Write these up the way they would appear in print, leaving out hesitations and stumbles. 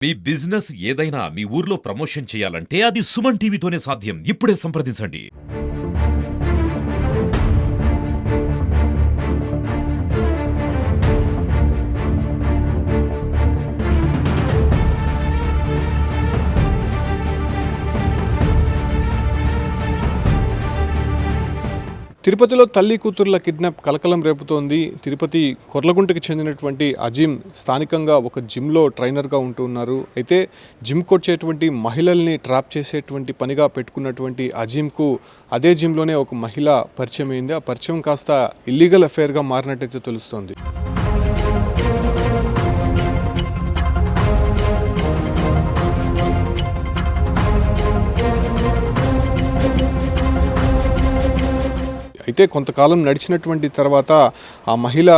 మీ business ఏదైనా మీ ఊర్లో promotion చేయాలంటే అది సుమన్ టీవీతోనే సాధ్యం. ఇప్పుడే సంప్రదించండి. తిరుపతిలో తల్లి కూతుర్ల కిడ్నాప్ కలకలం రేపుతోంది. తిరుపతి కొర్లగుంటకి చెందినటువంటి అజీం స్థానికంగా ఒక జిమ్లో ట్రైనర్గా ఉంటున్నారు. అయితే జిమ్కి వచ్చేటువంటి మహిళల్ని ట్రాప్ చేసేటువంటి పనిగా పెట్టుకున్నటువంటి అజీంకు అదే జిమ్లోనే ఒక మహిళ పరిచయం అయింది. ఆ పరిచయం కాస్త ఇల్లీగల్ అఫైర్గా మారినట్టయితే తెలుస్తోంది. అయితే కొంతకాలం నడిచినటువంటి తర్వాత ఆ మహిళ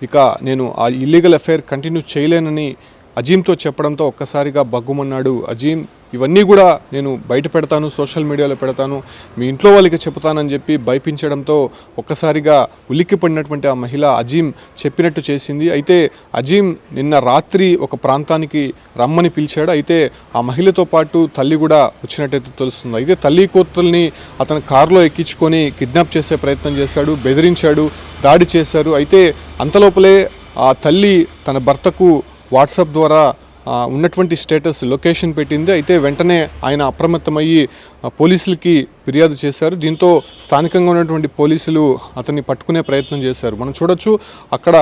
ఇక నేను ఆ ఇల్లీగల్ అఫైర్ కంటిన్యూ చేయలేనని అజీంతో చెప్పడంతో ఒక్కసారిగా బగ్గుమన్నాడు అజీం. ఇవన్నీ కూడా నేను బయట పెడతాను, సోషల్ మీడియాలో పెడతాను, మీ ఇంట్లో వాళ్ళకి చెప్తానని చెప్పి భయపించడంతో ఒక్కసారిగా ఉలిక్కిపడినటువంటి ఆ మహిళ అజీం చెప్పినట్టు చేసింది. అయితే అజీం నిన్న రాత్రి ఒక ప్రాంతానికి రమ్మని పిలిచాడు. అయితే ఆ మహిళతో పాటు తల్లి కూడా వచ్చినట్టయితే తెలుస్తుంది. అయితే తల్లి కూతుల్ని అతను కారులో ఎక్కించుకొని కిడ్నాప్ చేసే ప్రయత్నం చేశాడు, బెదిరించాడు, దాడి చేశారు. అయితే అంతలోపలే ఆ తల్లి తన భర్తకు వాట్సాప్ ద్వారా ఉన్నటువంటి స్టేటస్ లొకేషన్ పెట్టింది. అయితే వెంటనే ఆయన అప్రమత్తమయ్యి పోలీసులకి ఫిర్యాదు చేశారు. దీంతో స్థానికంగా ఉన్నటువంటి పోలీసులు అతన్ని పట్టుకునే ప్రయత్నం చేశారు. మనం చూడొచ్చు అక్కడ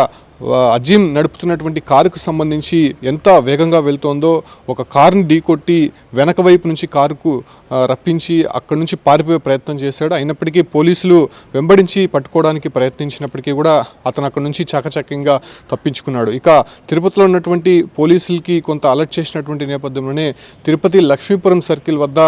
అజీం నడుపుతున్నటువంటి కారుకు సంబంధించి ఎంత వేగంగా వెళ్తోందో. ఒక కారుని ఢీకొట్టి వెనక వైపు నుంచి కారుకు రప్పించి అక్కడి నుంచి పారిపోయే ప్రయత్నం చేశాడు. అయినప్పటికీ పోలీసులు వెంబడించి పట్టుకోవడానికి ప్రయత్నించినప్పటికీ కూడా అతను అక్కడి నుంచి చాకచక్యంగా తప్పించుకున్నాడు. ఇక తిరుపతిలో ఉన్నటువంటి పోలీసులకి కొంత అలర్ట్ చేసినటువంటి నేపథ్యంలోనే తిరుపతి లక్ష్మీపురం సర్కిల్ వద్ద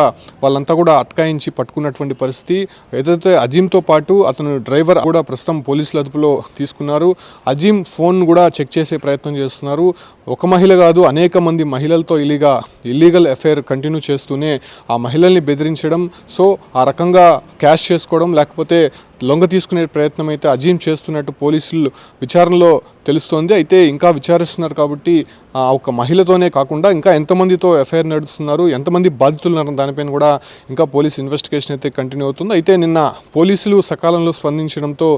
వాళ్ళంతా కూడా అటకాయించి పట్టుకున్నటువంటి పరిస్థితి. ఏదైతే అజీంతో పాటు అతను డ్రైవర్ కూడా ప్రస్తుతం పోలీసుల అదుపులో తీసుకున్నారు. అజీం ఫోన్ కూడా చెక్ చేసే ప్రయత్నం చేస్తున్నారు. ఒక మహిళ కాదు, అనేక మంది మహిళలతో ఇల్లీగల్ అఫైర్ కంటిన్యూ చేస్తూనే ఆ మహిళల్ని బెదిరించడం, సో ఆ రకంగా క్యాష్ చేసుకోవడం, లేకపోతే లొంగ తీసుకునే ప్రయత్నం అయితే అజీం చేస్తున్నట్టు పోలీసులు విచారణలో తెలుస్తోంది. అయితే ఇంకా విచారిస్తున్నారు కాబట్టి ఒక మహిళతోనే కాకుండా ఇంకా ఎంతమందితో ఎఫ్ఐఆర్ నడుస్తున్నారు, ఎంతమంది బాధితులు ఉన్నారు దానిపైన కూడా ఇంకా పోలీస్ ఇన్వెస్టిగేషన్ అయితే కంటిన్యూ అవుతుంది. అయితే నిన్న పోలీసులు సకాలంలో స్పందించడంతో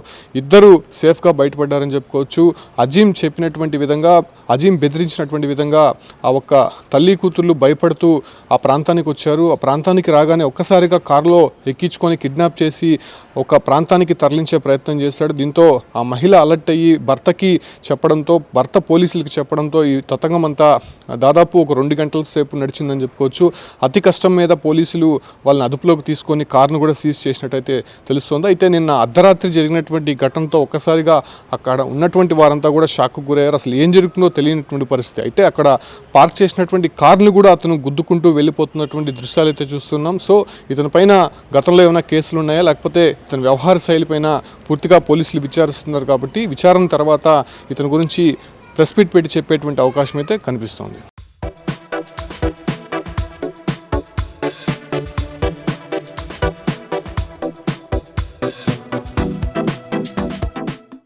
ఇద్దరు సేఫ్గా బయటపడ్డారని చెప్పుకోవచ్చు. అజీం చెప్పినటువంటి విధంగా, అజీం బెదిరించినటువంటి విధంగా ఆ ఒక్క తల్లి కూతుర్లు భయపడుతూ ఆ ప్రాంతానికి వచ్చారు. ఆ ప్రాంతానికి రాగానే ఒక్కసారిగా కారులో ఎక్కించుకొని కిడ్నాప్ చేసి ఒక ప్రాంతానికి తరలించే ప్రయత్నం చేశాడు. దీంతో ఆ మహిళ అలర్ట్ అయ్యి భర్తకి చెప్పడంతో, భర్త పోలీసులకు చెప్పడంతో ఈ తతంగం అంతా దాదాపు ఒక 2 గంటల సేపు నడిచిందని చెప్పుకోవచ్చు. అతి కష్టం మీద పోలీసులు వాళ్ళని అదుపులోకి తీసుకొని కారును కూడా సీజ్ చేసినట్టయితే తెలుస్తోంది. అయితే నిన్న అర్ధరాత్రి జరిగినటువంటి ఘటనతో ఒక్కసారిగా అక్కడ ఉన్నటువంటి వారంతా కూడా షాక్కు గురయ్యారు. అసలు ఏం జరుగుతుందో తెలియనటువంటి పరిస్థితి. అయితే అక్కడ పార్క్ చేసినటువంటి కార్లు కూడా అతను గుద్దుకుంటూ వెళ్ళిపోతున్నటువంటి దృశ్యాలు అయితే చూస్తున్నాం. సో ఇతని పైన గతంలో ఏమైనా కేసులు ఉన్నాయా, లేకపోతే ఇతని వ్యవహార శైలిపైన పూర్తిగా పోలీసులు విచారిస్తున్నారు కాబట్టి విచారణ తర్వాత ఇతని గురించి ప్రెస్ మీట్ పెట్టి చెప్పేటువంటి అవకాశం అయితే కనిపిస్తోంది.